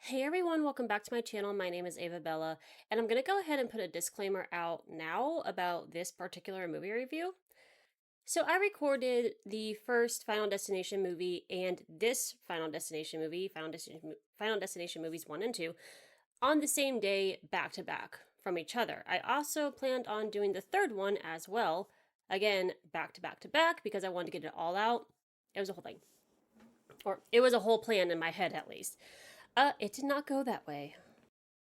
Hey everyone, welcome back to my channel. My name is Ava Bella, and I'm going to go ahead and put a disclaimer out now about this particular movie review. So I recorded the first Final Destination movie and this Final Destination movie, Final Destination movies 1 and 2, on the same day back to back from each other. I also planned on doing the third one as well, again, back to back to back, because I wanted to get it all out. It was a whole thing. Or it was a whole plan in my head at least. It did not go that way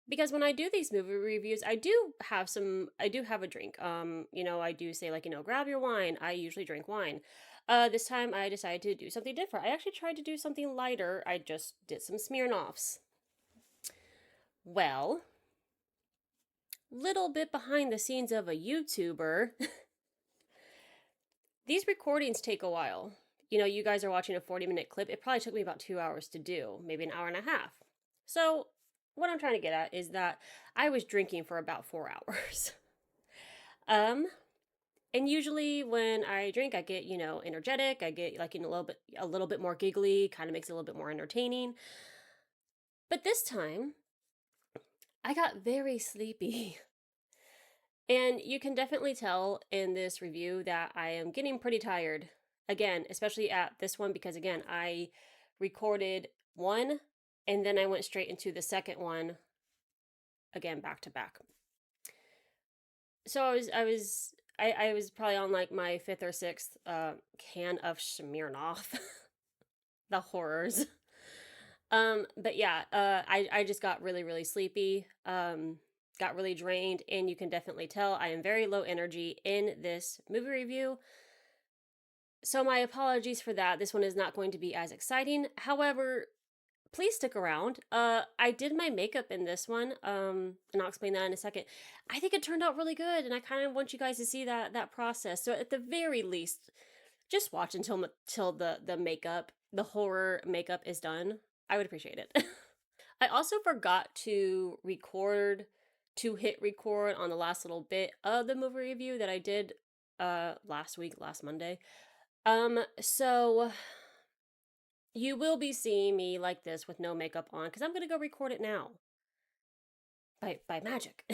because when I do these movie reviews, I do have a drink. I do say like, grab your wine. I usually drink wine. This time I decided to do something different. I actually tried to do something lighter. I just did some Smirnoffs. Well, little bit behind the scenes of a YouTuber. These recordings take a while. You guys are watching a 40-minute clip. It probably took me about 2 hours to do, maybe an hour and a half. So, what I'm trying to get at is that I was drinking for about 4 hours. And usually when I drink, I get, energetic. I get like a little bit more giggly, kind of makes it a little bit more entertaining. But this time, I got very sleepy. And you can definitely tell in this review that I am getting pretty tired. Again, especially at this one, because again, I recorded one and then I went straight into the second one, again, back to back. So I was probably on like my fifth or sixth can of Smirnoff. The horrors. But yeah, I just got really, really sleepy. Got really drained, and you can definitely tell I am very low energy in this movie review. So my apologies for that. This one is not going to be as exciting. However, please stick around. I did my makeup in this one, and I'll explain that in a second. I think it turned out really good, and I kind of want you guys to see that process. So at the very least, just watch until the makeup, the horror makeup is done. I would appreciate it. I also forgot to hit record on the last little bit of the movie review that I did last Monday. So you will be seeing me like this with no makeup on because I'm gonna go record it now. By magic.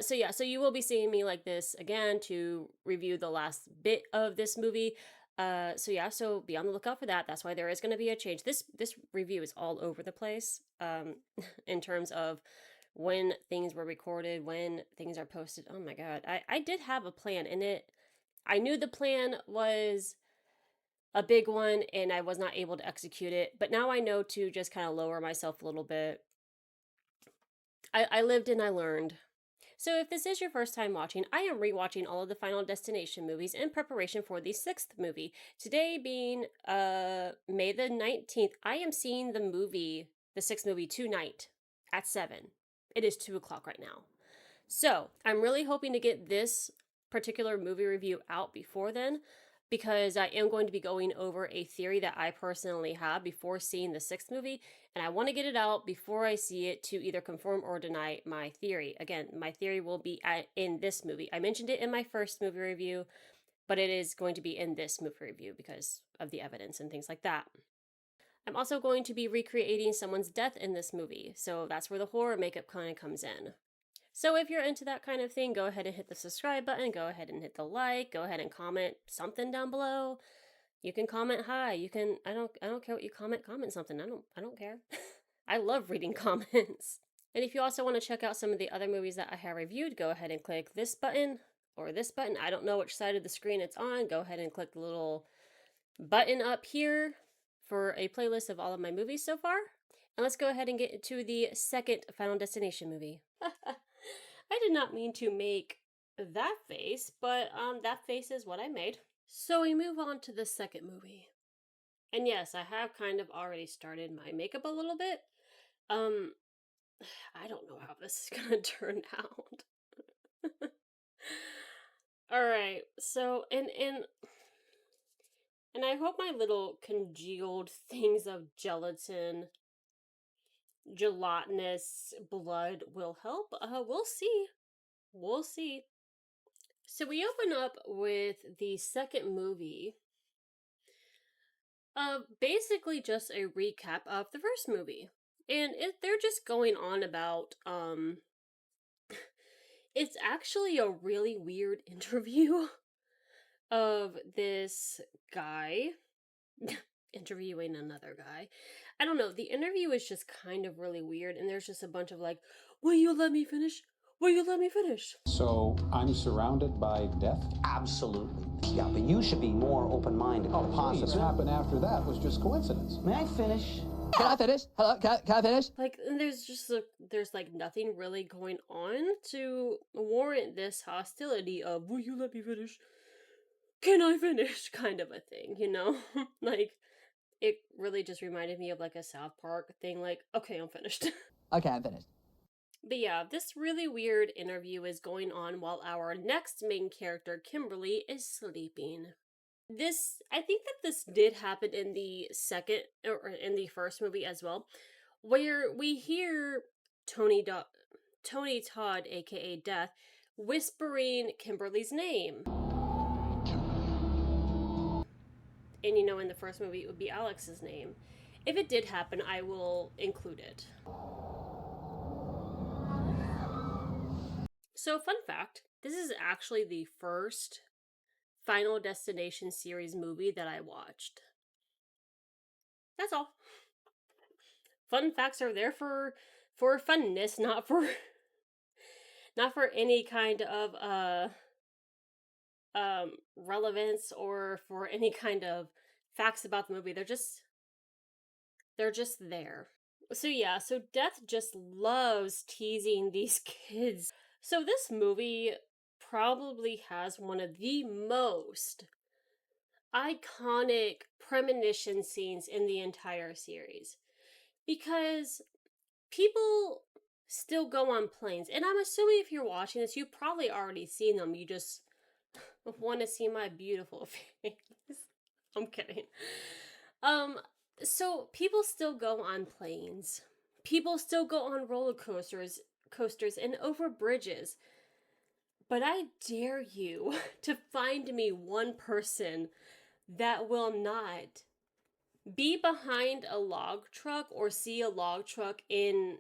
So you will be seeing me like this again to review the last bit of this movie. So be on the lookout for that. That's why there is going to be a change. This review is all over the place in terms of when things were recorded, when things are posted. Oh my god. I did have a plan in it. I knew the plan was a big one and I was not able to execute it, but now I know to just kind of lower myself a little bit. I lived and I learned. So if this is your first time watching, I am rewatching all of the Final Destination movies in preparation for the 6th movie. Today being May the 19th, I am seeing the 6th movie tonight at 7. It is 2 o'clock right now. So I'm really hoping to get this particular movie review out before then, because I am going to be going over a theory that I personally have before seeing the 6th movie, and I want to get it out before I see it to either confirm or deny my theory. Again, my theory will be in this movie. I mentioned it in my first movie review, but it is going to be in this movie review because of the evidence and things like that. I'm also going to be recreating someone's death in this movie, so that's where the horror makeup kind of comes in. So if you're into that kind of thing, go ahead and hit the subscribe button, go ahead and hit the like, go ahead and comment something down below. You can comment hi. You can I don't care what you comment something. I don't care. I love reading comments. And if you also want to check out some of the other movies that I have reviewed, go ahead and click this button or this button. I don't know which side of the screen it's on. Go ahead and click the little button up here for a playlist of all of my movies so far. And let's go ahead and get into the second Final Destination movie. I did not mean to make that face, but that face is what I made. So we move on to the second movie. And yes, I have kind of already started my makeup a little bit. I don't know how this is gonna turn out. Alright, so and I hope my little congealed things of gelatinous blood will help. We'll see. We'll see. So we open up with the second movie. Basically just a recap of the first movie. And they're just going on about, it's actually a really weird interview of this guy interviewing another guy. I don't know. The interview is just kind of really weird, and there's just a bunch of like, "Will you let me finish? Will you let me finish?" So I'm surrounded by death? Absolutely. Yeah, but you should be more open-minded. Oh, possibly. What happened after that was just coincidence. May I finish? Can I finish? Hello, can I finish? Like, and there's like nothing really going on to warrant this hostility of "Will you let me finish? Can I finish?" kind of a thing, you know? Like, it really just reminded me of like a South Park thing. Like, okay, I'm finished. Okay, I'm finished. But yeah, this really weird interview is going on while our next main character, Kimberly, is sleeping. I think that this did happen in the second, or in the first movie as well, where we hear Tony Todd, aka Death, whispering Kimberly's name. And you know, in the first movie, it would be Alex's name. If it did happen, I will include it. So, fun fact, this is actually the first Final Destination series movie that I watched. That's all. Fun facts are there for funness, not for any kind of relevance or for any kind of facts about the movie. They're just there. So yeah, so Death just loves teasing these kids. So this movie probably has one of the most iconic premonition scenes in the entire series. Because people still go on planes. And I'm assuming if you're watching this, you've probably already seen them. You just want to see my beautiful face. I'm kidding. So people still go on planes. People still go on roller coasters and over bridges. But I dare you to find me one person that will not be behind a log truck or see a log truck in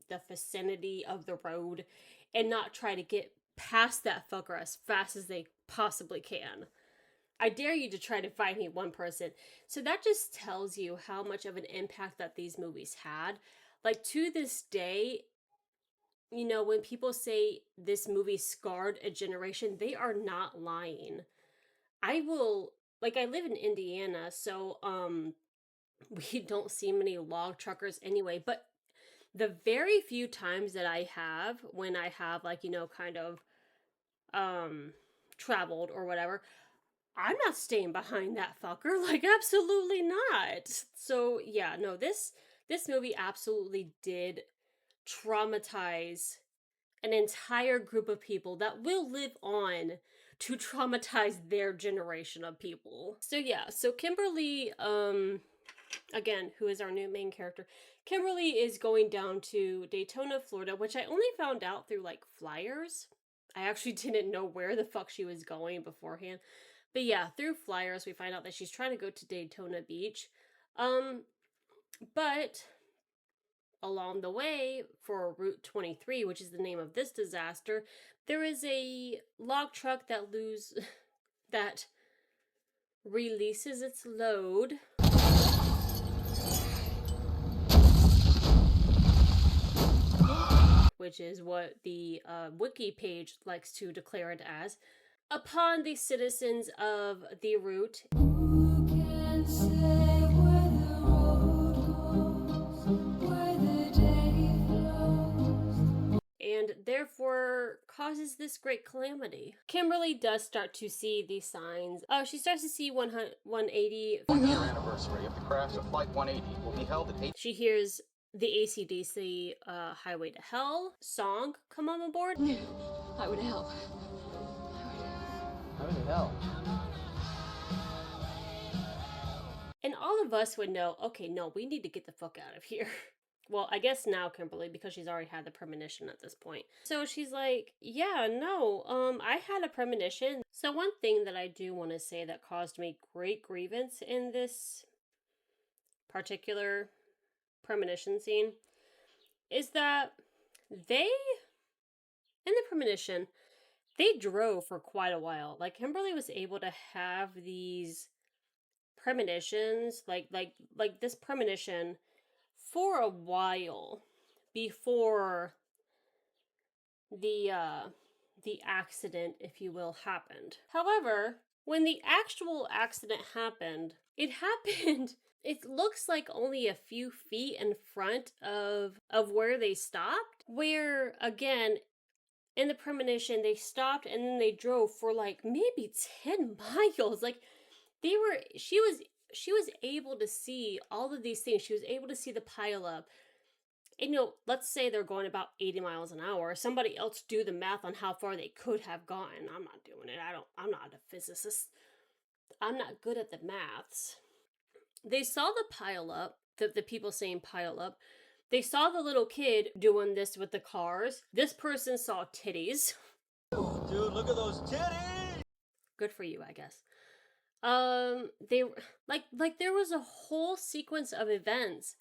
the vicinity of the road and not try to get past that fucker as fast as they possibly can. I dare you to try to find me one person. So that just tells you how much of an impact that these movies had. Like, to this day, you know, when people say this movie scarred a generation, they are not lying. I live in Indiana, so we don't see many log truckers anyway, but the very few times that I have, when I have, like, you know, kind of traveled or whatever, I'm not staying behind that fucker. Like, absolutely not. So yeah, no, this movie absolutely did traumatize an entire group of people that will live on to traumatize their generation of people. So yeah, so Kimberly, again, who is our new main character, Kimberly is going down to Daytona, Florida, which I only found out through like flyers. I actually didn't know where the fuck she was going beforehand. But yeah, through flyers we find out that she's trying to go to Daytona Beach. But along the way, for Route 23, which is the name of this disaster, there is a log truck that releases its load, which is what the wiki page likes to declare it as, upon the citizens of the route. And therefore causes this great calamity. Kimberly does start to see these signs. She starts to see 180. 1-year anniversary of the crash of Flight 180 will be held at 8. She hears the AC/DC Highway to Hell song come on board. Highway to hell. Highway to hell. And all of us would know, okay, no, we need to get the fuck out of here. Well, I guess now Kimberly, because she's already had the premonition at this point. So she's like, yeah, no, I had a premonition. So one thing that I do want to say that caused me great grievance in this particular premonition scene is that they, in the premonition, they drove for quite a while. Like Kimberly was able to have these premonitions, like this premonition for a while before the accident, if you will, happened. However, when the actual accident happened, it happened it looks like only a few feet in front of where they stopped, where again in the premonition they stopped and then they drove for like maybe 10 miles. Like she was able to see all of these things. She was able to see the pile up. And let's say they're going about 80 miles an hour. Somebody else do the math on how far they could have gone. I'm not doing it. I'm not a physicist. I'm not good at the maths. They saw the pile up, the people saying pile up. They saw the little kid doing this with the cars. This person saw titties. Oh, dude, look at those titties! Good for you, I guess. They like there was a whole sequence of events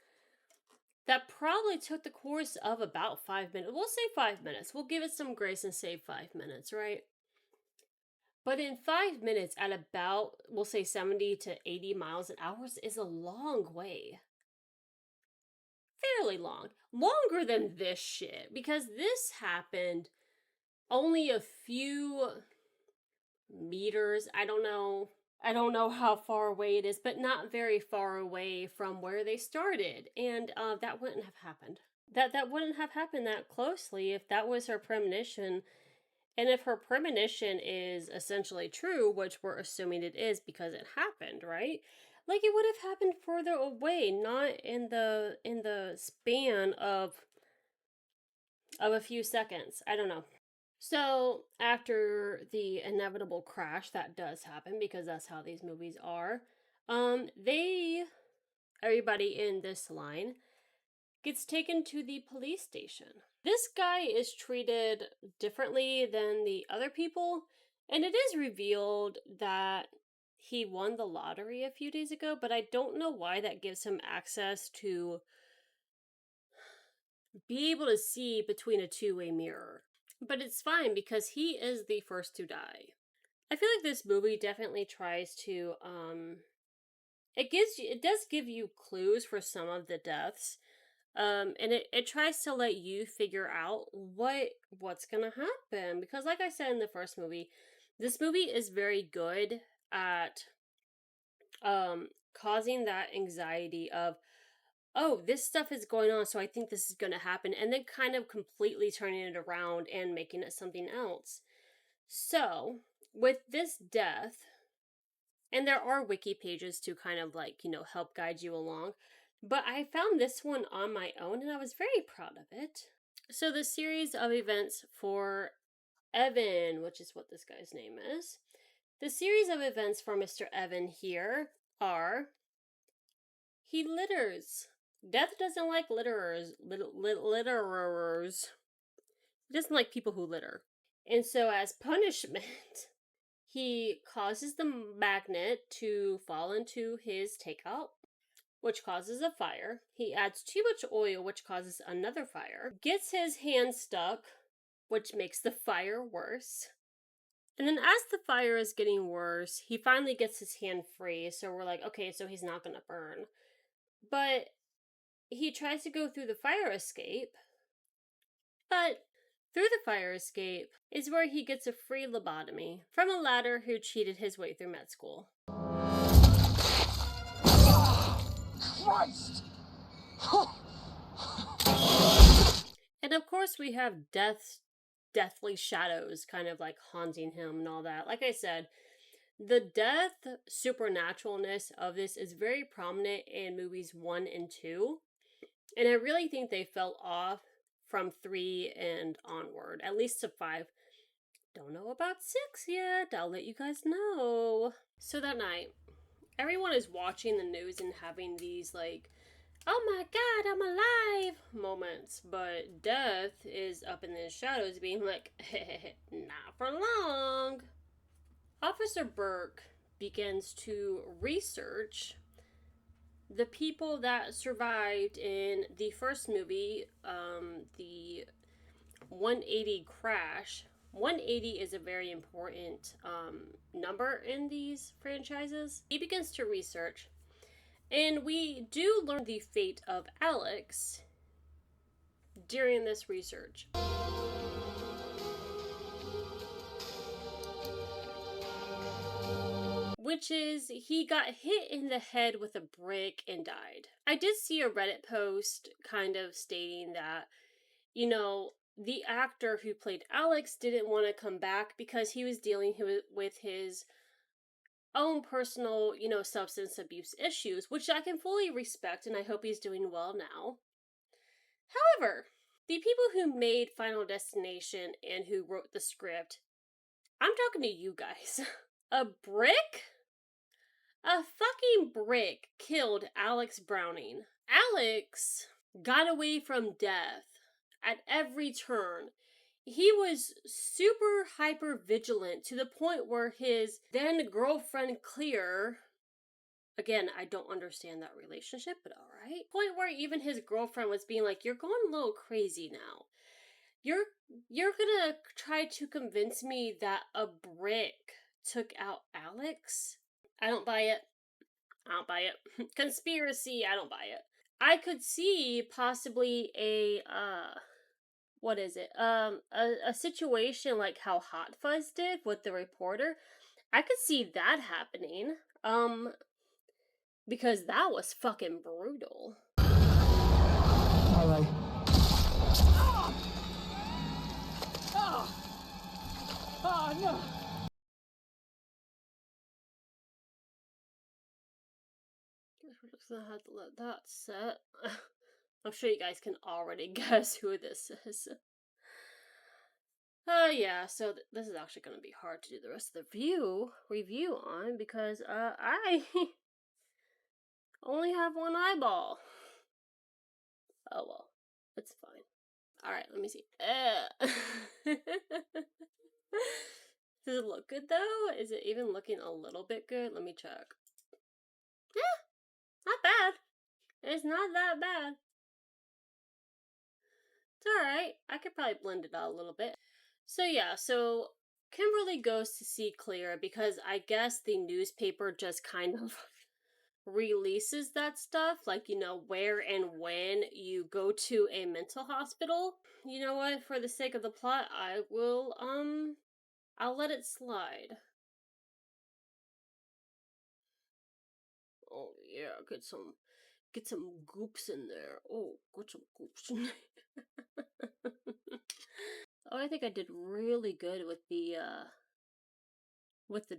that probably took the course of about 5 minutes. We'll say 5 minutes. We'll give it some grace and say 5 minutes, right? But in 5 minutes at about, we'll say 70 to 80 miles an hour is a long way. Fairly long. Longer than this shit. Because this happened only a few meters. I don't know how far away it is, but not very far away from where they started. And that wouldn't have happened. That wouldn't have happened that closely if that was her premonition. And if her premonition is essentially true, which we're assuming it is because it happened, right? Like it would have happened further away, not in the span of a few seconds. I don't know. So, after the inevitable crash that does happen, because that's how these movies are, everybody in this line gets taken to the police station. This guy is treated differently than the other people, and it is revealed that he won the lottery a few days ago, but I don't know why that gives him access to be able to see between a two-way mirror. But it's fine because he is the first to die. I feel like this movie definitely tries to it does give you clues for some of the deaths. And it tries to let you figure out what's gonna happen. Because like I said in the first movie, this movie is very good at causing that anxiety of, oh, this stuff is going on, so I think this is going to happen, and then kind of completely turning it around and making it something else. So, with this death, and there are wiki pages to kind of like, help guide you along, but I found this one on my own, and I was very proud of it. So, the series of events for Evan, which is what this guy's name is, the series of events for Mr. Evan here are: he litters. Death doesn't like litterers. Litterers. He doesn't like people who litter. And so, as punishment, he causes the magnet to fall into his takeout, which causes a fire. He adds too much oil, which causes another fire. Gets his hand stuck, which makes the fire worse. And then as the fire is getting worse, he finally gets his hand free. So we're like, okay, so he's not going to burn. But he tries to go through the fire escape. But through the fire escape is where he gets a free lobotomy from a ladder who cheated his way through med school. Christ! And of course we have deathly shadows kind of like haunting him and all that. Like I said, the death supernaturalness of this is very prominent in movies 1 and 2. And I really think they fell off from 3 and onward, at least to 5. Don't know about 6 yet. I'll let you guys know. So that night, everyone is watching the news and having these like, oh my god, I'm alive moments. But Death is up in the shadows being like, not for long. Officer Burke begins to research the people that survived in the first movie, the 180 crash. 180 is a very important number in these franchises. He begins to research, and we do learn the fate of Alex during this research. Which is, he got hit in the head with a brick and died. I did see a Reddit post kind of stating that, you know, the actor who played Alex didn't want to come back because he was dealing with his own personal, you know, substance abuse issues, which I can fully respect, and I hope he's doing well now. However, the people who made Final Destination and who wrote the script, I'm talking to you guys. A brick? A fucking brick killed Alex Browning. Alex got away from death at every turn. He was super hyper vigilant to the point where his then girlfriend Clear, again, I don't understand that relationship, but alright. Point where even his girlfriend was being like, "You're going a little crazy now. You're gonna try to convince me that a brick took out Alex?" I don't buy it. I don't buy it. Conspiracy, I don't buy it. I could see possibly a what is it? A situation like how Hot Fuzz did with the reporter. I could see that happening. Because that was fucking brutal. All right. Oh! Oh, no! We're just gonna have to let that set. I'm sure you guys can already guess who this is. Yeah, so this is actually gonna be hard to do the rest of the review on because I only have one eyeball. Oh well, it's fine. Alright, let me see. Does it look good though? Is it even looking a little bit good? Let me check. Yeah, not bad. It's not that bad. It's alright. I could probably blend it out a little bit. So yeah, so Kimberly goes to see Clear because I guess the newspaper just kind of releases that stuff, like, you know, where and when you go to a mental hospital. You know what, for the sake of the plot, I'll let it slide. Oh yeah, get some goops in there. Oh, get some goops in there. Oh, I think I did really good with the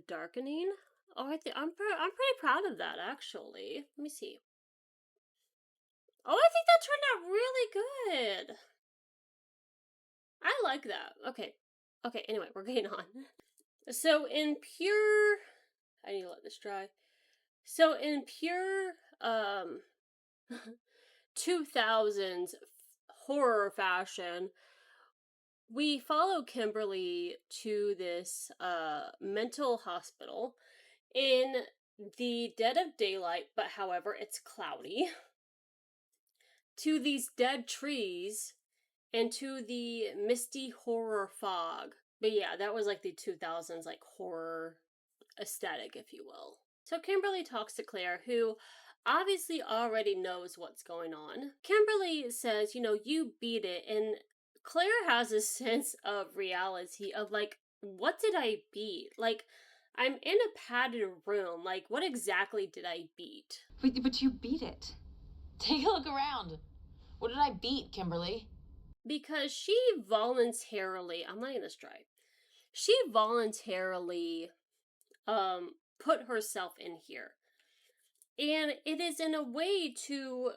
darkening. Oh, I'm pretty proud of that actually. Let me see. Oh, I think that turned out really good. I like that. Okay. Okay, anyway, we're getting on. So in pure I need to let this dry. So in pure 2000s horror fashion, we follow Kimberly to this mental hospital in the dead of daylight, but however, it's cloudy, to these dead trees and to the misty horror fog. But yeah, that was like the 2000s like horror aesthetic, if you will. So Kimberly talks to Claire, who obviously already knows what's going on. Kimberly says, you know, you beat it, and Claire has a sense of reality of like, what did I beat? Like, I'm in a padded room. Like, what exactly did I beat? But you beat it. Take a look around. What did I beat, Kimberly? Because she voluntarily, I'm letting this dry. She voluntarily put herself in here. And it is in a way to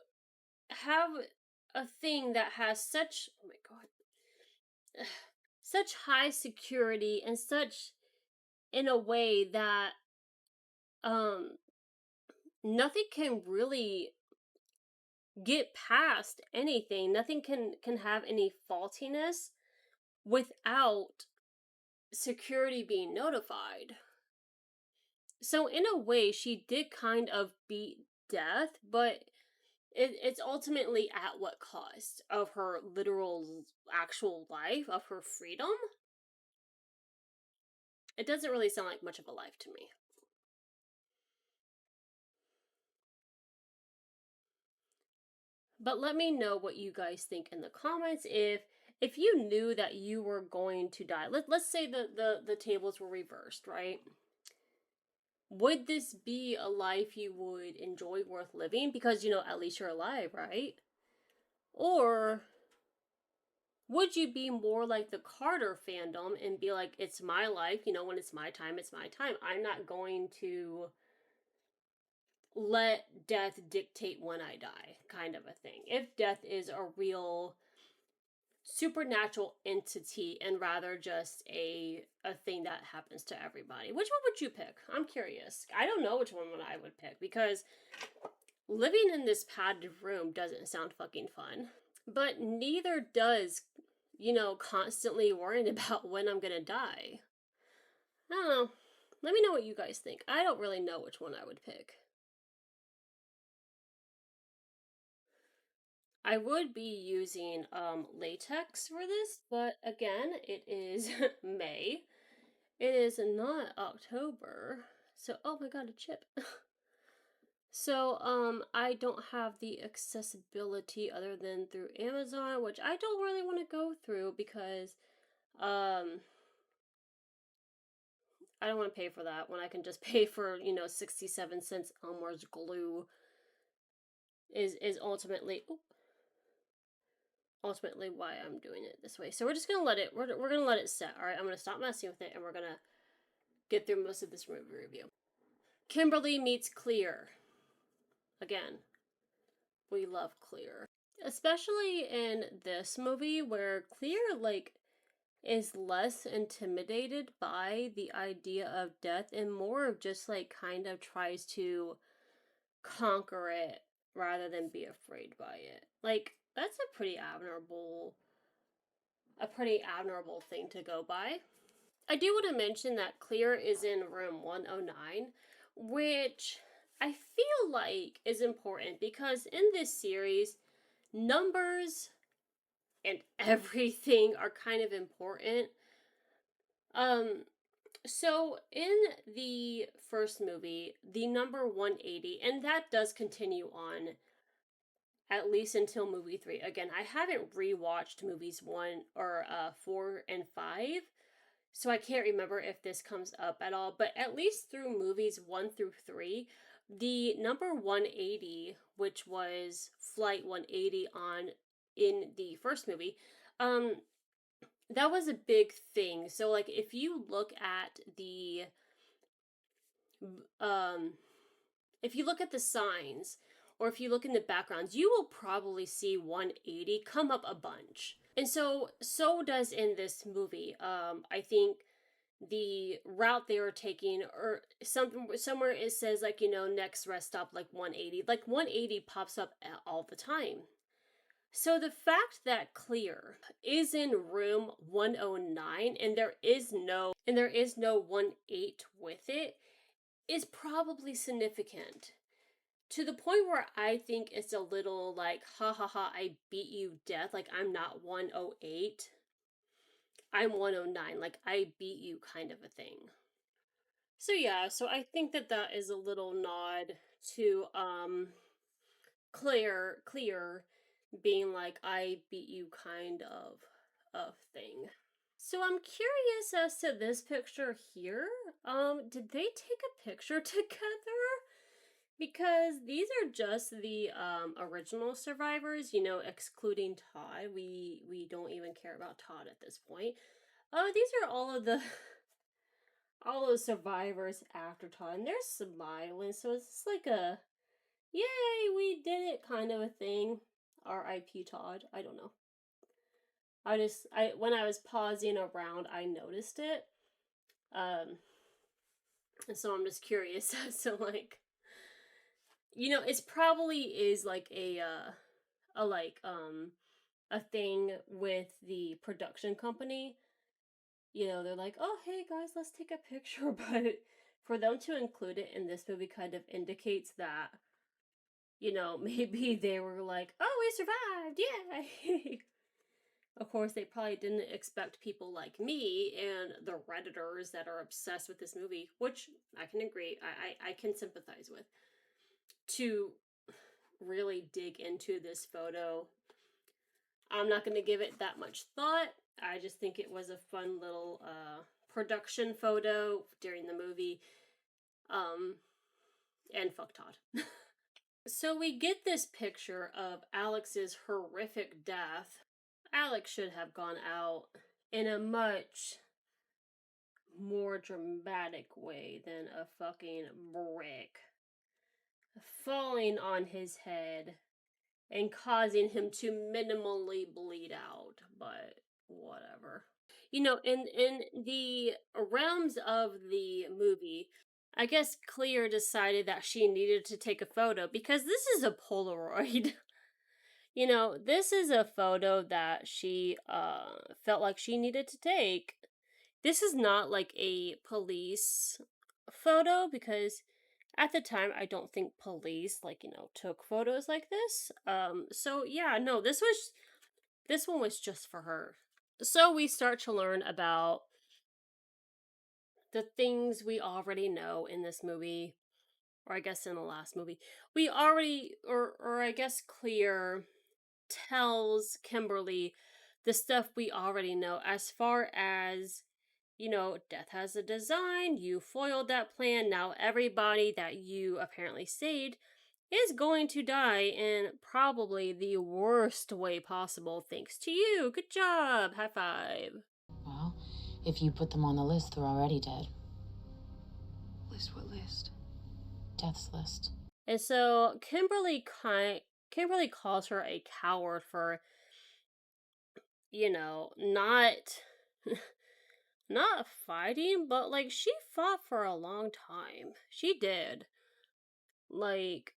have a thing that has such, oh my god, such high security and such in a way that nothing can really get past anything. Nothing can have any faultiness without security being notified. So in a way, she did kind of beat death, but it's ultimately at what cost of her literal actual life, of her freedom. It doesn't really sound like much of a life to me. But let me know what you guys think in the comments. If you knew that you were going to die, let's say the tables were reversed, right? Would this be a life you would enjoy, worth living? Because, at least you're alive, right? Or would you be more like the Carter fandom and be like, it's my life, when it's my time, it's my time. I'm not going to let death dictate when I die, kind of a thing. If death is a real supernatural entity and rather just a thing that happens to everybody. Which one would you pick? I'm curious. I don't know which one I would pick because living in this padded room doesn't sound fucking fun. But neither does, constantly worrying about when I'm gonna die. I don't know. Let me know what you guys think. I don't really know which one I would pick. I would be using latex for this, but again, it is May. It is not October. So, oh my god, a chip. So, I don't have the accessibility other than through Amazon, which I don't really want to go through because, I don't want to pay for that when I can just pay for, 67 cents Elmer's glue is ultimately why I'm doing it this way. So we're just gonna let it, we're gonna let it set, alright? I'm gonna stop messing with it and we're gonna get through most of this movie review. Kimberly meets Clear. Again, we love Clear. Especially in this movie where Clear, is less intimidated by the idea of death and more of just, kind of tries to conquer it rather than be afraid by it. That's a pretty admirable thing to go by. I do want to mention that Clear is in room 109, which I feel like is important because in this series, numbers and everything are kind of important. So in the first movie, the number 180, and that does continue on at least until movie 3. Again, I haven't rewatched movies 1 or 4 and 5, so I can't remember if this comes up at all, but at least through movies 1 through 3, the number 180, which was Flight 180 on in the first movie, that was a big thing. So if you look at the um if you look at the signs or if you look in the backgrounds, you will probably see 180 come up a bunch. And so does in this movie. I think the route they were taking or somewhere it says next rest stop 180. 180 pops up all the time. So the fact that Clear is in room 109 and there is no 18 with it is probably significant. To the point where I think it's a little ha ha ha, I beat you death. I'm not 108. I'm 109. I beat you kind of a thing. So yeah, so I think that is a little nod to Clear being I beat you kind of thing. So I'm curious as to this picture here. Did they take a picture together? Because these are just the original survivors, excluding Todd. We don't even care about Todd at this point. These are all of the all the survivors after Todd, and they're smiling, so it's just a yay, we did it kind of a thing. R.I.P. Todd. I don't know. When I was pausing around, I noticed it. And so I'm just curious as to it's probably is a thing with the production company. They're like, oh hey guys, let's take a picture, but for them to include it in this movie kind of indicates that maybe they were like, oh, we survived, yeah. Of course, they probably didn't expect people like me and the Redditors that are obsessed with this movie, which I can agree, I can sympathize with, to really dig into this photo. I'm not going to give it that much thought. I just think it was a fun little production photo during the movie. And fuck Todd. So we get this picture of Alex's horrific death. Alex should have gone out in a much more dramatic way than a fucking brick falling on his head and causing him to minimally bleed out, but whatever. In the realms of the movie, I guess Clear decided that she needed to take a photo because this is a Polaroid. This is a photo that she felt like she needed to take. This is not like a police photo because at the time I don't think police took photos like this. So yeah, no, this one was just for her. So we start to learn about the things we already know in this movie, or I guess in the last movie. We already, or I guess Clear tells Kimberly the stuff we already know as far as, death has a design, you foiled that plan, now everybody that you apparently saved is going to die in probably the worst way possible thanks to you. Good job. High five. Well, if you put them on the list, they're already dead. List what list? Death's list. And so Kimberly calls her a coward for, not not fighting, but like she fought for a long time. She did. Like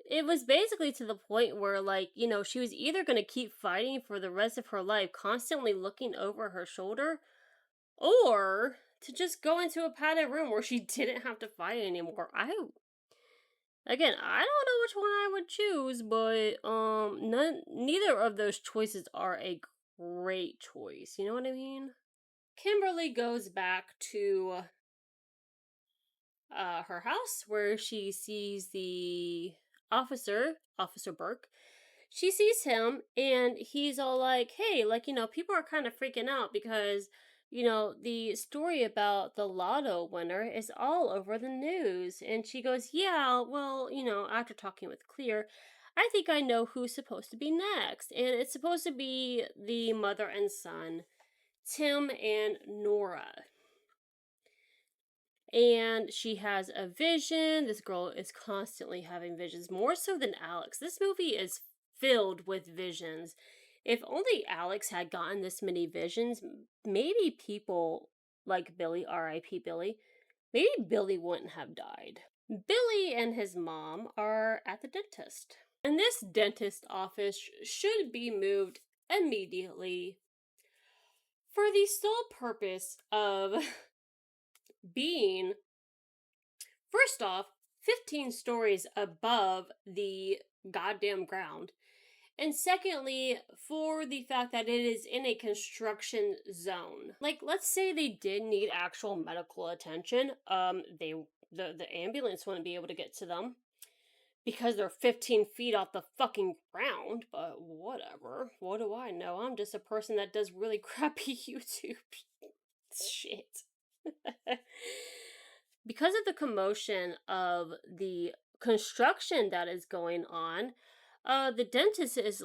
it was basically to the point where she was either going to keep fighting for the rest of her life, constantly looking over her shoulder, or to just go into a padded room where she didn't have to fight anymore. I don't know which one I would choose, but neither of those choices are a great choice. You know what I mean? Kimberly goes back to her house where she sees the Officer Burke. She sees him and he's all like, hey, people are kind of freaking out because, the story about the lotto winner is all over the news. And she goes, yeah, well, after talking with Clear, I think I know who's supposed to be next. And it's supposed to be the mother and son, Tim and Nora. And she has a vision. This girl is constantly having visions, more so than Alex. This movie is filled with visions. If only Alex had gotten this many visions, maybe people like Billy, R.I.P. Billy, maybe Billy wouldn't have died. Billy and his mom are at the dentist. And this dentist office should be moved immediately for the sole purpose of being, first off, 15 stories above the goddamn ground. And secondly, for the fact that it is in a construction zone. Like, let's say they did need actual medical attention. The ambulance wouldn't be able to get to them because they're 15 feet off the fucking ground, but whatever. What do I know? I'm just a person that does really crappy YouTube shit. Because of the commotion of the construction that is going on, the dentist is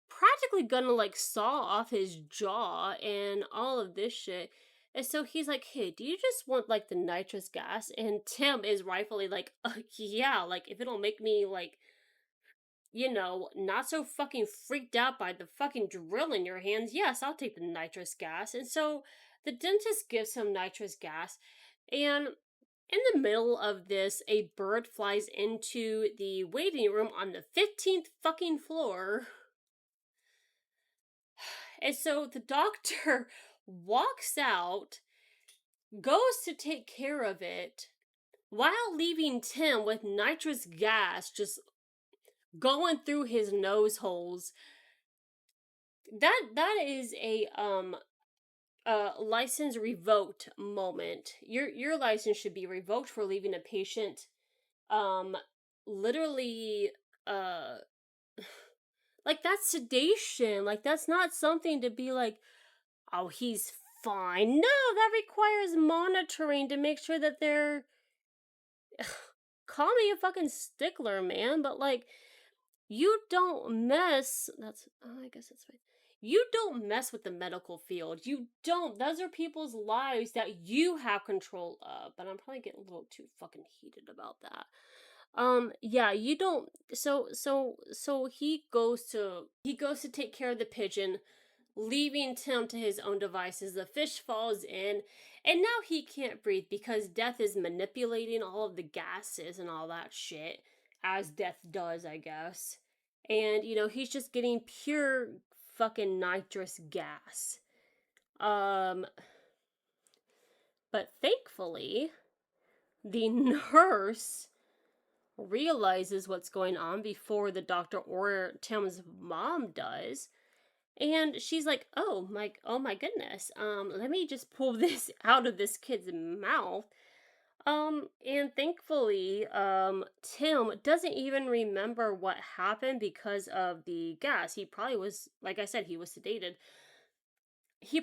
practically gonna saw off his jaw and all of this shit. And so he's like, hey, do you just want the nitrous gas? And Tim is rightfully like, yeah, if it'll make me not so fucking freaked out by the fucking drill in your hands, yes, I'll take the nitrous gas. And so the dentist gives him nitrous gas, and in the middle of this, a bird flies into the waiting room on the 15th fucking floor. And so the doctor walks out, goes to take care of it while leaving Tim with nitrous gas just going through his nose holes. That is a license revoked moment. Your license should be revoked for leaving a patient um literally uh like that's sedation. Like that's not something to be like, oh, he's fine. No, that requires monitoring to make sure that they're call me a fucking stickler, man, but like you don't mess. That's I guess that's fine. You don't mess with the medical field. You don't. Those are people's lives that you have control of. But I'm probably getting a little too fucking heated about that. Yeah, you don't. So he goes to take care of the pigeon, leaving Tim to his own devices. The fish falls in, and now he can't breathe because Death is manipulating all of the gases and all that shit, as Death does, I guess. And, he's just getting pure fucking nitrous gas. Um, but thankfully, the nurse realizes what's going on before the doctor or Tim's mom does. And she's like, oh my goodness. Let me just pull this out of this kid's mouth. And thankfully, Tim doesn't even remember what happened because of the gas. He probably was, like I said, he was sedated. He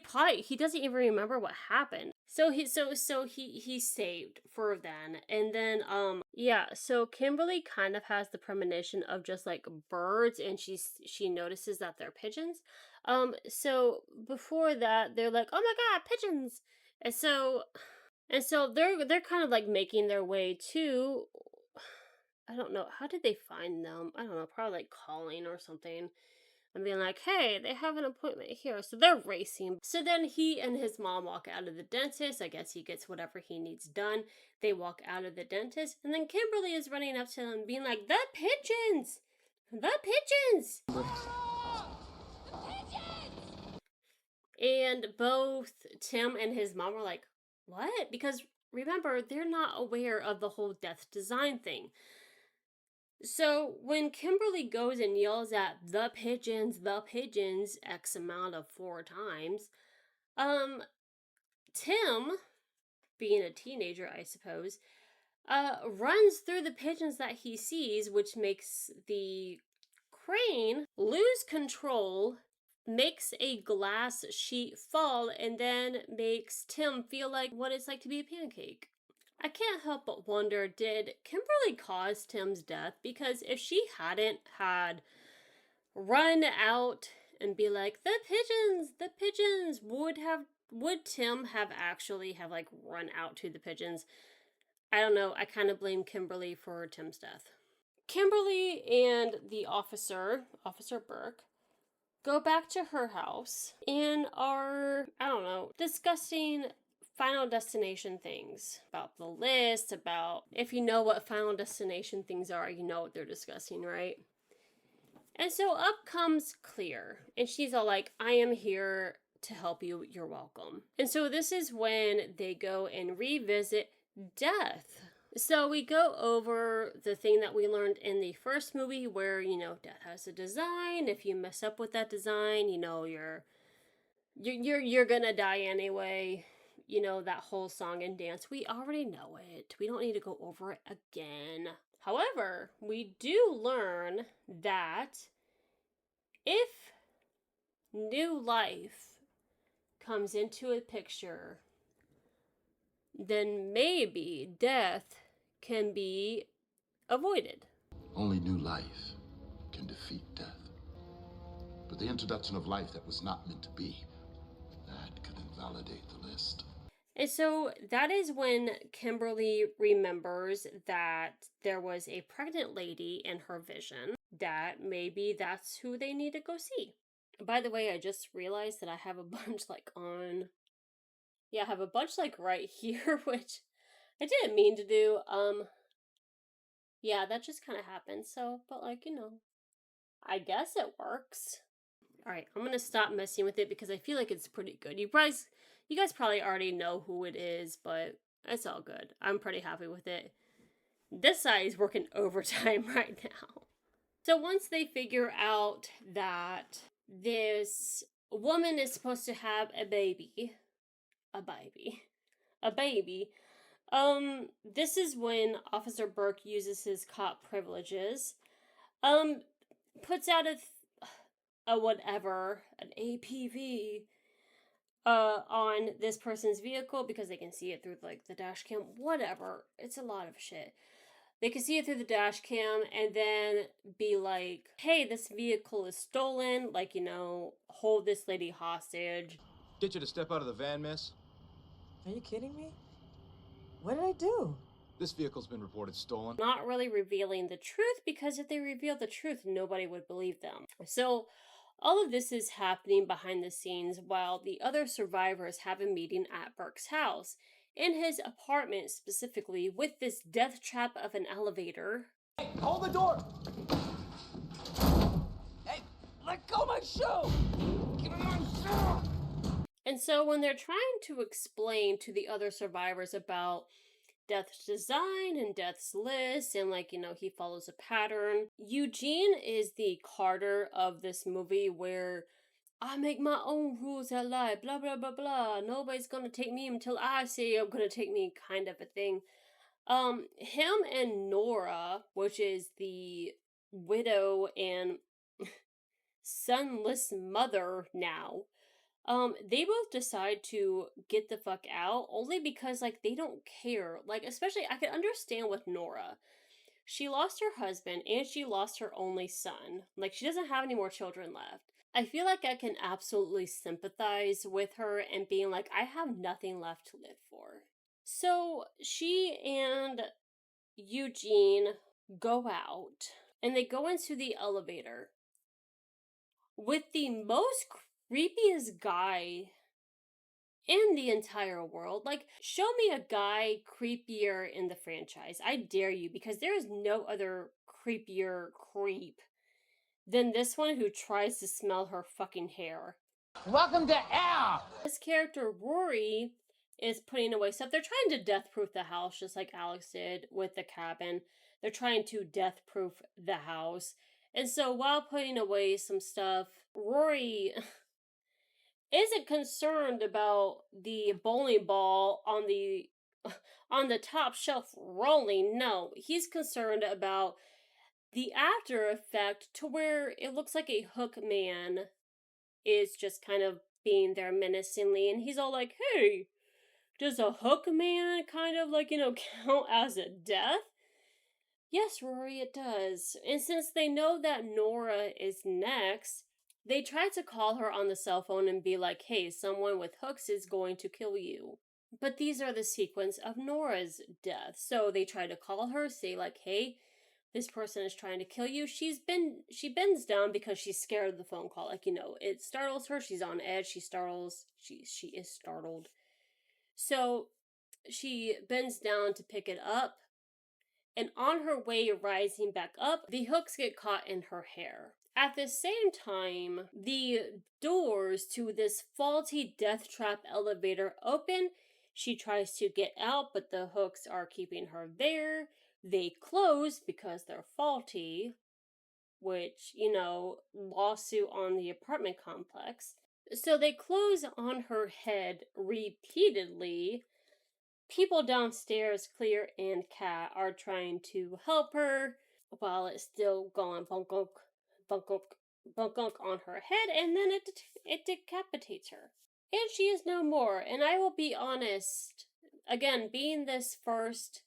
doesn't even remember what happened. So he saved for then. And then yeah, so Kimberly kind of has the premonition of just like birds, and she notices that they're pigeons. So before that they're like, "Oh my god, pigeons." And so they're kind of like making their way to, I don't know, how did they find them? I don't know, probably like calling or something and being like, "Hey, they have an appointment here." So they're racing. So then he and his mom walk out of the dentist. I guess he gets whatever he needs done. They walk out of the dentist, and then Kimberly is running up to them being like, "The pigeons! The pigeons!" And both Tim and his mom were like, "What?" Because remember, they're not aware of the whole death design thing. So when Kimberly goes and yells at the pigeons, X amount of 4 times, um, Tim, being a teenager, I suppose, runs through the pigeons that he sees, which makes the crane lose control, makes a glass sheet fall, and then makes Tim feel like what it's like to be a pancake. I can't help but wonder, did Kimberly cause Tim's death? Because if she hadn't had run out and be like, the pigeons, would Tim have actually have like run out to the pigeons? I don't know. I kind of blame Kimberly for Tim's death. Kimberly and the Officer Burke, go back to her house and are, I don't know, discussing Final Destination things. About the list, about, if you know what Final Destination things are, you know what they're discussing, right? And so up comes Clear, and she's all like, "I am here to help you, you're welcome." And so this is when they go and revisit Death. So we go over the thing that we learned in the first movie where, Death has a design. If you mess up with that design, you're gonna die anyway. That whole song and dance. We already know it. We don't need to go over it again. However, we do learn that if new life comes into a picture, then maybe death can be avoided. Only new life can defeat death. But the introduction of life that was not meant to be, that could invalidate the list. And so that is when Kimberly remembers that there was a pregnant lady in her vision, that maybe that's who they need to go see. By the way, I just realized that I have a bunch I have a bunch right here, which I didn't mean to do. Yeah, that just kind of happened. So, but I guess it works. All right, I'm gonna stop messing with it because I feel like it's pretty good. You guys probably already know who it is, but it's all good. I'm pretty happy with it. This side is working overtime right now. So once they figure out that this woman is supposed to have a baby, this is when Officer Burke uses his cop privileges, puts out a whatever, an APV, on this person's vehicle because they can see it through, like, the dash cam, whatever. It's a lot of shit. They can see it through the dash cam and then be like, hey, this vehicle is stolen, like, you know, hold this lady hostage. Get you to step out of the van, miss. Are you kidding me? What did I do? This vehicle's been reported stolen. Not really revealing the truth, because if they revealed the truth, nobody would believe them. So all of this is happening behind the scenes while the other survivors have a meeting at Burke's house, in his apartment specifically, with this death trap of an elevator. Hey, hold the door! Hey, let go of my shoe! Give me my shoe! And so when they're trying to explain to the other survivors about Death's design and Death's list, and, like, you know, he follows a pattern, Eugene is the Carter of this movie, where I make my own rules at life, blah blah blah blah, nobody's gonna take me until I say I'm gonna take me, kind of a thing. Him and Nora, which is the widow and sonless mother now, they both decide to get the fuck out, only because, like, they don't care. Like, especially, I can understand with Nora. She lost her husband and she lost her only son. Like, she doesn't have any more children left. I feel like I can absolutely sympathize with her and being like, I have nothing left to live for. So she and Eugene go out and they go into the elevator with the most creepiest guy in the entire world. Like, show me a guy creepier in the franchise. I dare you, because there is no other creepier creep than this one who tries to smell her fucking hair. Welcome to hell! This character, Rory, is putting away stuff. They're trying to death-proof the house, just like Alex did with the cabin. They're trying to death-proof the house. And so while putting away some stuff, Rory isn't concerned about the bowling ball on the top shelf rolling. No, he's concerned about the after effect, to where it looks like a hook man is just kind of being there menacingly, and he's all like, hey, does a hook man kind of, like, you know, count as a death? Yes, Rory, it does. And since they know that Nora is next, they try to call her on the cell phone and be like, hey, someone with hooks is going to kill you. But these are the sequence of Nora's death. So they try to call her, say like, hey, this person is trying to kill you. She bends down because she's scared of the phone call. Like, you know, it startles her. She's on edge. She is startled. So she bends down to pick it up. And on her way rising back up, the hooks get caught in her hair. At the same time, the doors to this faulty death trap elevator open. She tries to get out, but the hooks are keeping her there. They close because they're faulty, which, you know, lawsuit on the apartment complex. So they close on her head repeatedly. People downstairs, Clear and Kat, are trying to help her while it's still going bunk-unk, bunk-unk, bunk-unk on her head, and then it decapitates her. And she is no more. And I will be honest, again, being this first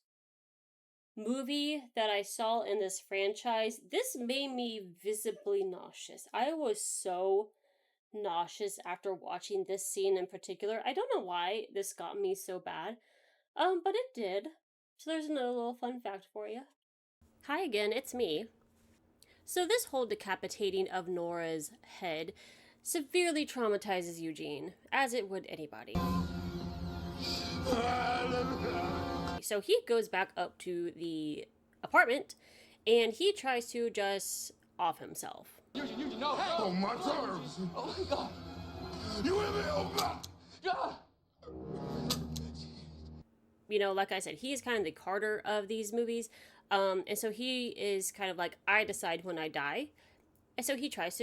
movie that I saw in this franchise, this made me visibly nauseous. I was so nauseous after watching this scene in particular. I don't know why this got me so bad. But it did. So there's another little fun fact for you. Hi again, it's me. So this whole decapitating of Nora's head severely traumatizes Eugene, as it would anybody. So he goes back up to the apartment, and he tries to just off himself. Eugene, no! Oh, my nerves! Oh my god! You hear me? Oh, God! Ah! you know, like I said, he is kind of the Carter of these movies. And so he is kind of like, I decide when I die. And so he tries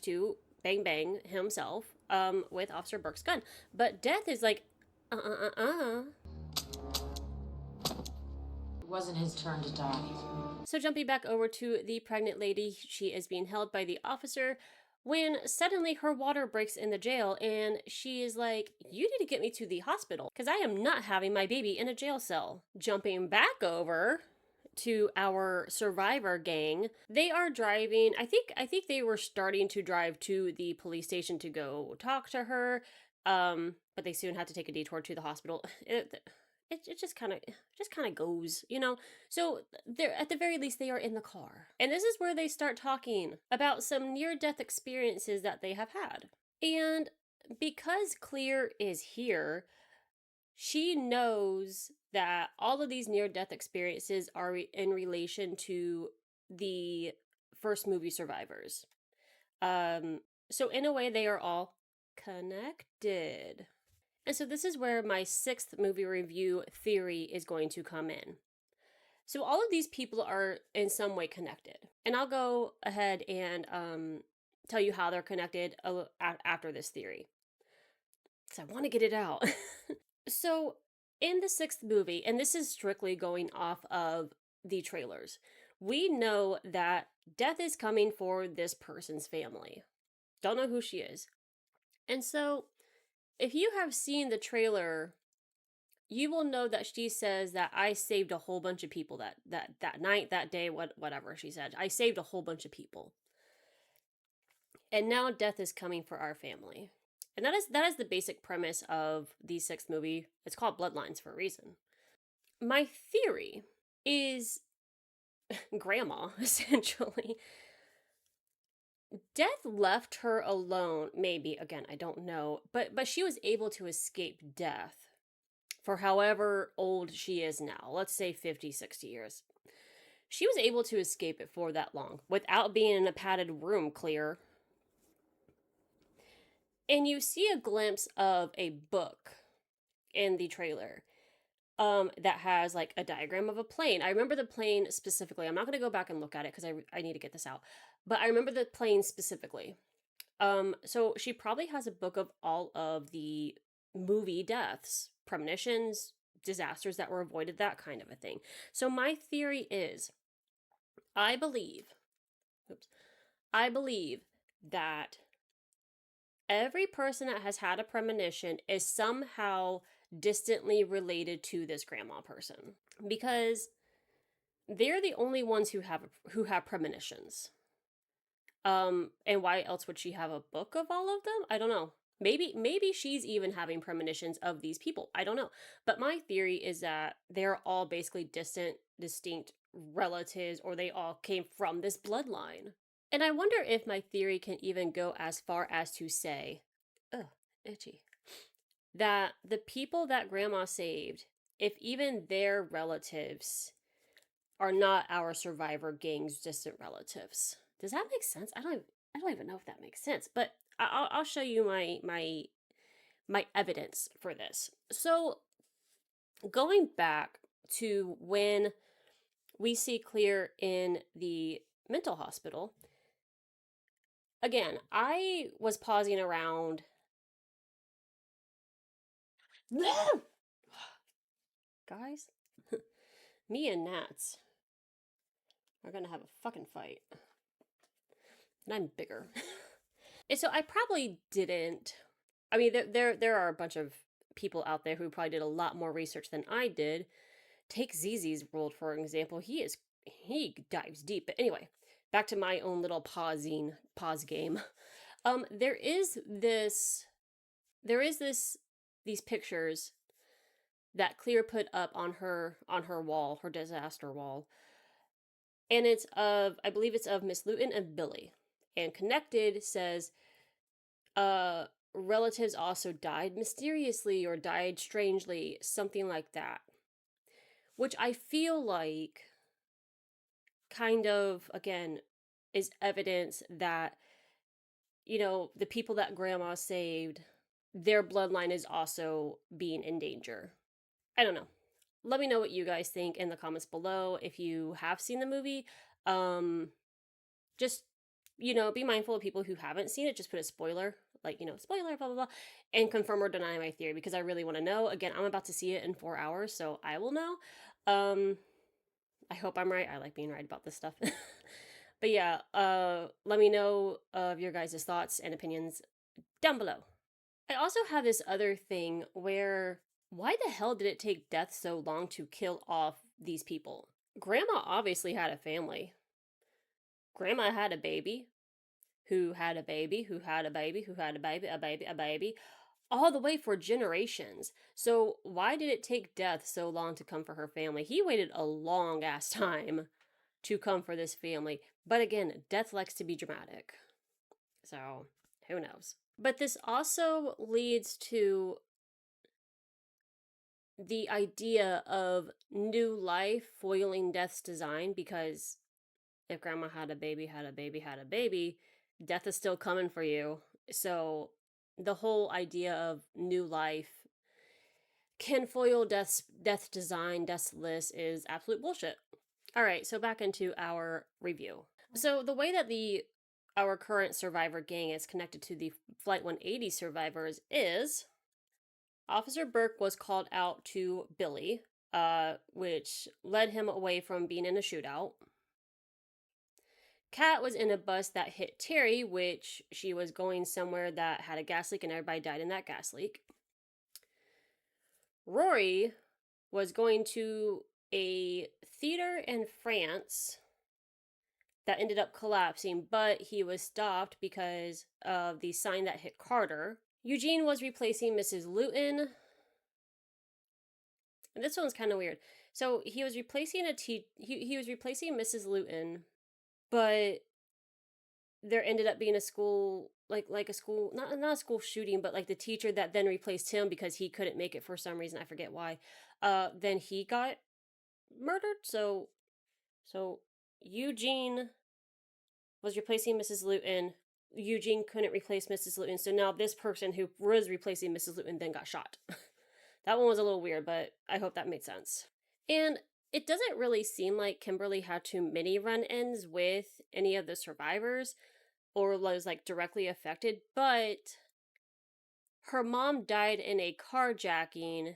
to bang bang himself with Officer Burke's gun. But Death is like, uh. It wasn't his turn to die. So jumping back over to the pregnant lady, she is being held by the officer when suddenly her water breaks in the jail and she is like, you need to get me to the hospital because I am not having my baby in a jail cell. Jumping back over to our survivor gang, they are driving. I think they were starting to drive to the police station to go talk to her, but they soon had to take a detour to the hospital. It just kind of goes, you know. So they're, at the very least, they are in the car, and this is where they start talking about some near death experiences that they have had. And because Clear is here, she knows that all of these near death experiences are in relation to the first movie survivors. So in a way, they are all connected. And so this is where my sixth movie review theory is going to come in. So all of these people are in some way connected. And I'll go ahead and tell you how they're connected after this theory, because I want to get it out. So in the sixth movie, and this is strictly going off of the trailers, we know that death is coming for this person's family. Don't know who she is. And so if you have seen the trailer, you will know that she says that I saved a whole bunch of people that night, that day, whatever she said. I saved a whole bunch of people. And now death is coming for our family. And that is the basic premise of the sixth movie. It's called Bloodlines for a reason. My theory is grandma, essentially. Death left her alone, maybe, again, I don't know, but she was able to escape death for however old she is now. Let's say 50, 60 years. She was able to escape it for that long without being in a padded room, Clear. And you see a glimpse of a book in the trailer that has like a diagram of a plane. I remember the plane specifically. I'm not going to go back and look at it because I need to get this out. But I remember the plane specifically. So she probably has a book of all of the movie deaths, premonitions, disasters that were avoided, that kind of a thing. So my theory is, I believe that every person that has had a premonition is somehow distantly related to this grandma person, because they're the only ones who have premonitions. And why else would she have a book of all of them? I don't know. Maybe she's even having premonitions of these people. I don't know. But my theory is that they're all basically distinct relatives, or they all came from this bloodline. And I wonder if my theory can even go as far as to say, ugh, itchy, that the people that grandma saved, if even their relatives are not our survivor gang's distant relatives. Does that make sense? I don't even know if that makes sense, but I'll show you my evidence for this. So going back to when we see Clear in the mental hospital, again, I was pausing around. Guys, me and Nats are gonna have a fucking fight. And I'm bigger. And so I probably didn't. I mean, there are a bunch of people out there who probably did a lot more research than I did. Take ZZ's world, for example. He dives deep. But anyway, back to my own little pause game. There is these pictures that Clear put up on her wall, her disaster wall. And it's of, I believe it's of Miss Luton and Billy. And connected says, relatives also died mysteriously or died strangely, something like that. Which I feel like kind of, again, is evidence that, you know, the people that grandma saved, their bloodline is also being in danger. I don't know. let me know what you guys think in the comments below if you have seen the movie. Um, just, be mindful of people who haven't seen it. Just put a spoiler, like, spoiler, blah, blah, blah, and confirm or deny my theory because I really want to know. Again, I'm about to see it in 4 hours, so I will know. I hope I'm right. I like being right about this stuff. But yeah, let me know of your guys' thoughts and opinions down below. I also have this other thing where why the hell did it take death so long to kill off these people? Grandma obviously had a family. Grandma had a baby, who had a baby, who had a baby, who had a baby, a baby, a baby, all the way for generations. So why did it take death so long to come for her family? He waited a long ass time to come for this family. But again, death likes to be dramatic. So who knows? But this also leads to the idea of new life foiling death's design, because if grandma had a baby, had a baby, had a baby, death is still coming for you. So the whole idea of new life can foil death's design, death's list is absolute bullshit. All right, so back into our review. So the way that our current survivor gang is connected to the Flight 180 survivors is Officer Burke was called out to Billy, which led him away from being in a shootout. Kat was in a bus that hit Terry, which she was going somewhere that had a gas leak and everybody died in that gas leak. Rory was going to a theater in France that ended up collapsing, but he was stopped because of the sign that hit Carter. Eugene was replacing Mrs. Luton. And this one's kind of weird. So he was replacing he was replacing Mrs. Luton, but there ended up being a school like a school, not a school shooting, but like the teacher that then replaced him because he couldn't make it for some reason, I forget why. Then he got murdered. So Eugene was replacing Mrs. Luton. Eugene couldn't replace Mrs. Luton, so now this person who was replacing Mrs. Luton then got shot. That one was a little weird, but I hope that made sense. And it doesn't really seem like Kimberly had too many run-ins with any of the survivors or was like directly affected, but her mom died in a carjacking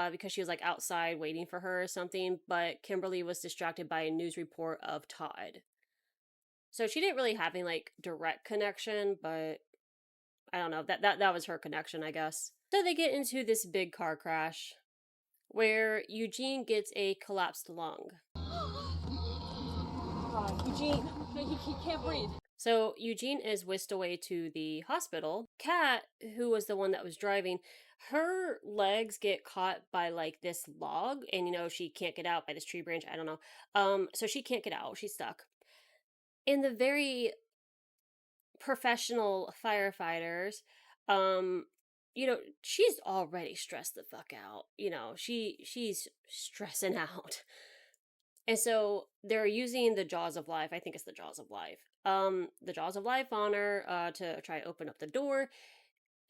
because she was like outside waiting for her or something, but Kimberly was distracted by a news report of Todd. So she didn't really have any like direct connection, but I don't know, that was her connection, I guess. So they get into this big car crash where Eugene gets a collapsed lung. Eugene, he can't breathe. So Eugene is whisked away to the hospital. Kat, who was the one that was driving, her legs get caught by like this log, and she can't get out by this tree branch. I don't know. So she can't get out. She's stuck. And the very professional firefighters, she's already stressed the fuck out. She's stressing out. And so they're using the jaws of life. I think it's the jaws of life. The jaws of life on her to try to open up the door.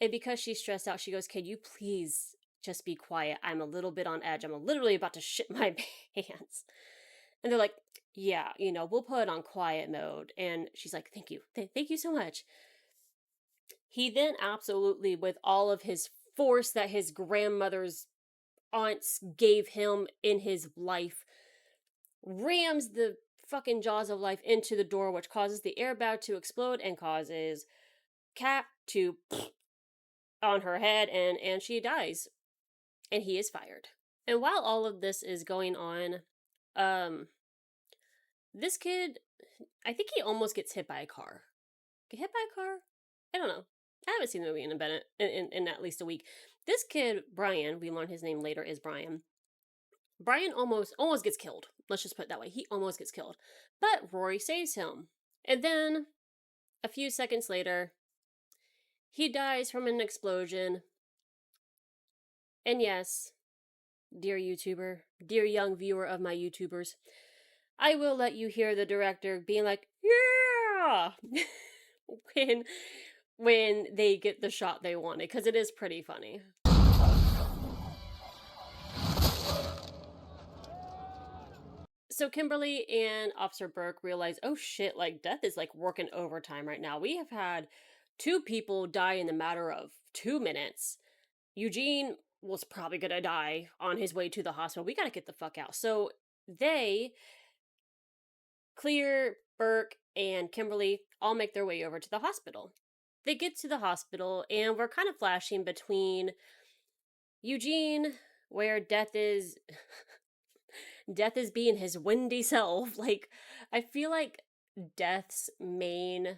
And because she's stressed out, she goes, "Can you please just be quiet? I'm a little bit on edge. I'm literally about to shit my pants." And they're like, "Yeah, we'll put it on quiet mode." And she's like, "Thank you. Thank you so much." He then absolutely, with all of his force that his grandmother's aunts gave him in his life, rams the fucking jaws of life into the door, which causes the airbag to explode and causes Kat to on her head, and she dies. And he is fired. And while all of this is going on, this kid, I think he almost gets hit by a car. Get hit by a car? I don't know. I haven't seen the movie in at least a week. This kid, Brian, we learn his name later is Brian. Brian almost gets killed. Let's just put it that way. He almost gets killed. But Rory saves him. And then, a few seconds later, he dies from an explosion. And yes, dear YouTuber, dear young viewer of my YouTubers, I will let you hear the director being like, "Yeah!" when they get the shot they wanted, because it is pretty funny. So Kimberly and Officer Burke realize, oh shit, like Death is like working overtime right now. We have had two people die in the matter of 2 minutes. Eugene was probably gonna die on his way to the hospital. We gotta get the fuck out. So they, Clear, Burke, and Kimberly all make their way over to the hospital. They get to the hospital, and we're kind of flashing between Eugene, where Death is being his windy self. Like, I feel like Death's main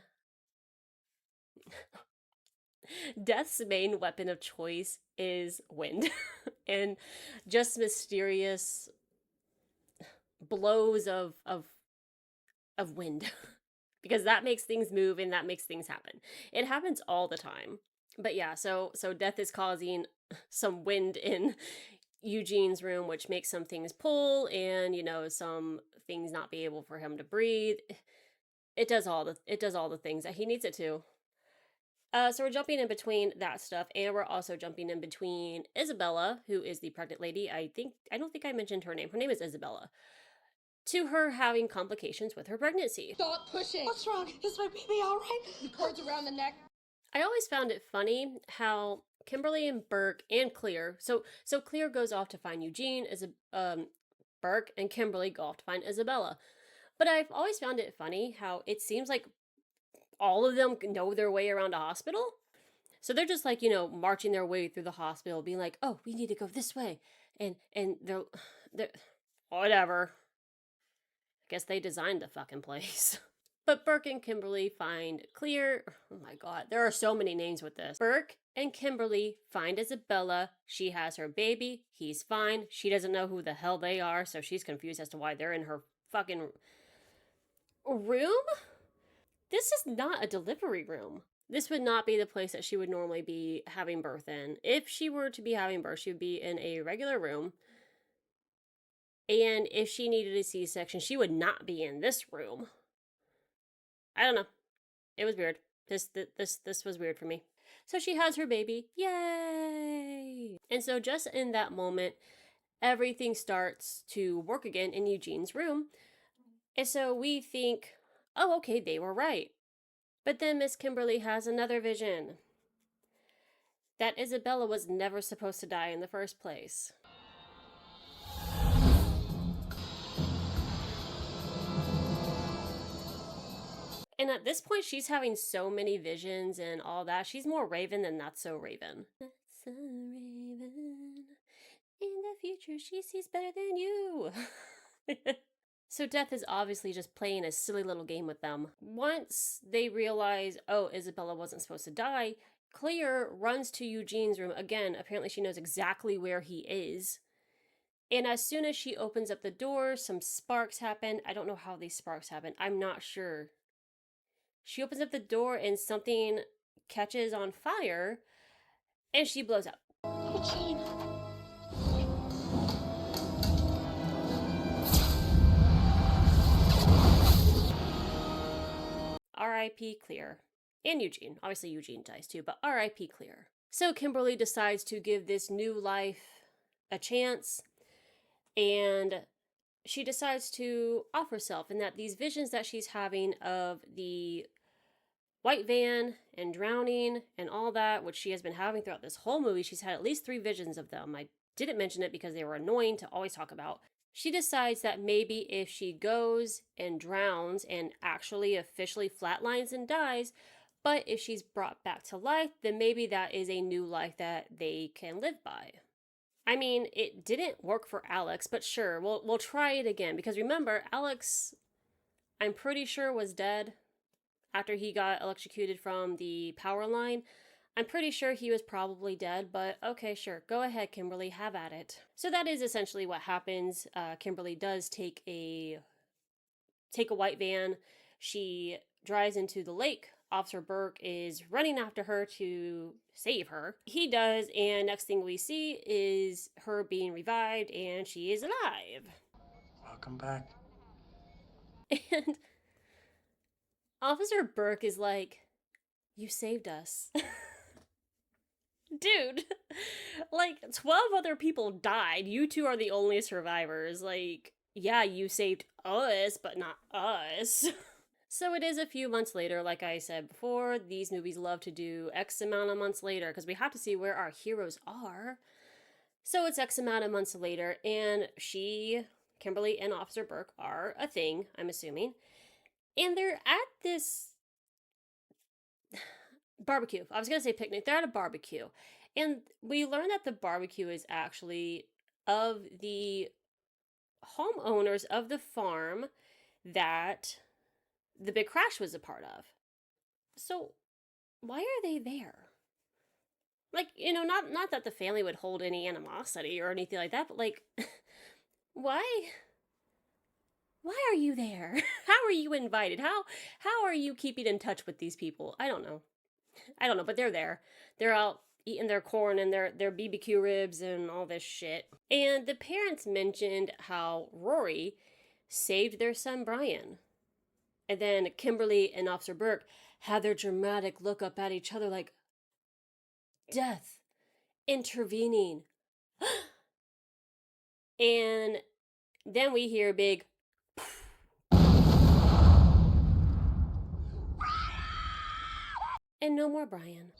Death's main weapon of choice is wind and just mysterious blows of wind because that makes things move and that makes things happen. It happens all the time. But yeah, so Death is causing some wind in Eugene's room, which makes some things pull and some things not be able for him to breathe. It does all the things that he needs it to. So we're jumping in between that stuff, and we're also jumping in between Isabella, who is the pregnant lady. I don't think I mentioned her name. Her name is Isabella. To her having complications with her pregnancy. Stop pushing. What's wrong? Is my baby all right? The cords around the neck. I always found it funny how Kimberly and Burke and Clear. So Clear goes off to find Eugene. Burke and Kimberly go off to find Isabella. But I've always found it funny how it seems like all of them know their way around a hospital. So they're just like, marching their way through the hospital, being like, oh, we need to go this way. And they're whatever. I guess they designed the fucking place. But Burke and Kimberly find Clear. Oh my god, there are so many names with this. Burke and Kimberly find Isabella. She has her baby. He's fine. She doesn't know who the hell they are, so she's confused as to why they're in her fucking room? This is not a delivery room. This would not be the place that she would normally be having birth in. If she were to be having birth, she would be in a regular room. And if she needed a C-section, she would not be in this room. I don't know. It was weird. This was weird for me. So she has her baby. Yay! And so just in that moment, everything starts to work again in Eugene's room. And so we think, oh, okay, they were right. But then Miss Kimberly has another vision. That Isabella was never supposed to die in the first place. And at this point, she's having so many visions and all that. She's more Raven than Not So Raven. Not so Raven. In the future, she sees better than you. So Death is obviously just playing a silly little game with them. Once they realize, oh, Isabella wasn't supposed to die, Clear runs to Eugene's room. Again, apparently she knows exactly where he is. And as soon as she opens up the door, some sparks happen. I don't know how these sparks happen. I'm not sure. She opens up the door and something catches on fire and she blows up. Eugene. R.I.P. Clear. And Eugene. Obviously Eugene dies too, but R.I.P. Clear. So Kimberly decides to give this new life a chance, and she decides to off herself, and that these visions that she's having of the white van and drowning and all that, which she has been having throughout this whole movie, she's had at least 3 visions of them. I didn't mention it because they were annoying to always talk about. She decides that maybe if she goes and drowns and actually officially flatlines and dies, but if she's brought back to life, then maybe that is a new life that they can live by. I mean, it didn't work for Alex, but sure, we'll try it again. Because remember, Alex, I'm pretty sure, was dead after he got electrocuted from the power line. I'm pretty sure he was probably dead, but okay, sure. Go ahead, Kimberly, have at it. So that is essentially what happens. Kimberly does take a white van. She drives into the lake. Officer Burke is running after her to save her. He does, and next thing we see is her being revived, and she is alive. Welcome back. And Officer Burke is like, you saved us. Dude, like 12 other people died. You two are the only survivors. Like, yeah, you saved us, but not us. So it is a few months later, like I said before. These movies love to do X amount of months later because we have to see where our heroes are. So it's X amount of months later, and Kimberly, and Officer Burke are a thing, I'm assuming. And they're at this barbecue. I was going to say picnic. They're at a barbecue. And we learn that the barbecue is actually of the homeowners of the farm that the big crash was a part of. So why are they there? Like, not that the family would hold any animosity or anything like that, but like why are you there? How are you invited? How are you keeping in touch with these people? I don't know. But they're there. They're out eating their corn and their BBQ ribs and all this shit. And the parents mentioned how Rory saved their son Brian. And then Kimberly and Officer Burke had their dramatic look up at each other like, death, intervening. And then we hear a big and no more Brian.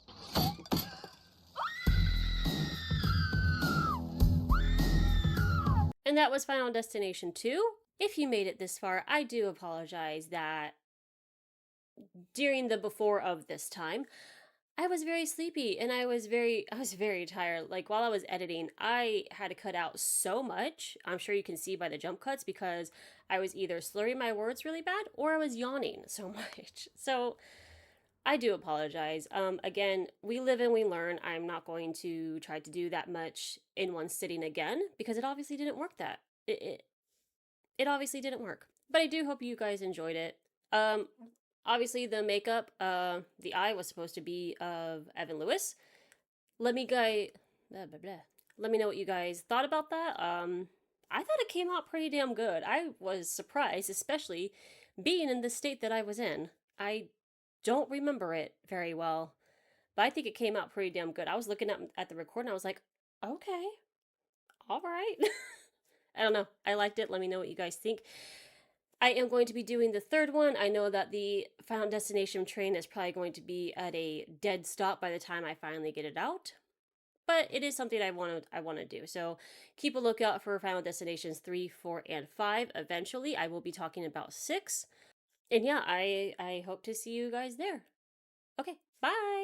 And that was Final Destination 2. If you made it this far, I do apologize that during the before of this time, I was very sleepy and I was very tired. Like while I was editing, I had to cut out so much. I'm sure you can see by the jump cuts because I was either slurring my words really bad or I was yawning so much. So I do apologize. Again, we live and we learn. I'm not going to try to do that much in one sitting again because it obviously didn't work that. It obviously didn't work. But I do hope you guys enjoyed it. Um Obviously the makeup, the eye was supposed to be of Evan Lewis. Let me guy blah, blah, blah. Let me know what you guys thought about that. I thought it came out pretty damn good. I was surprised, especially being in the state that I was in. I don't remember it very well, but I think it came out pretty damn good. I was looking at the recording, I was like, okay, all right. I don't know. I liked it. Let me know what you guys think. I am going to be doing the third one. I know that the Final Destination train is probably going to be at a dead stop by the time I finally get it out. But it is something I want to do. So keep a lookout for Final Destinations 3, 4, and 5. Eventually, I will be talking about 6. And yeah, I hope to see you guys there. Okay, bye.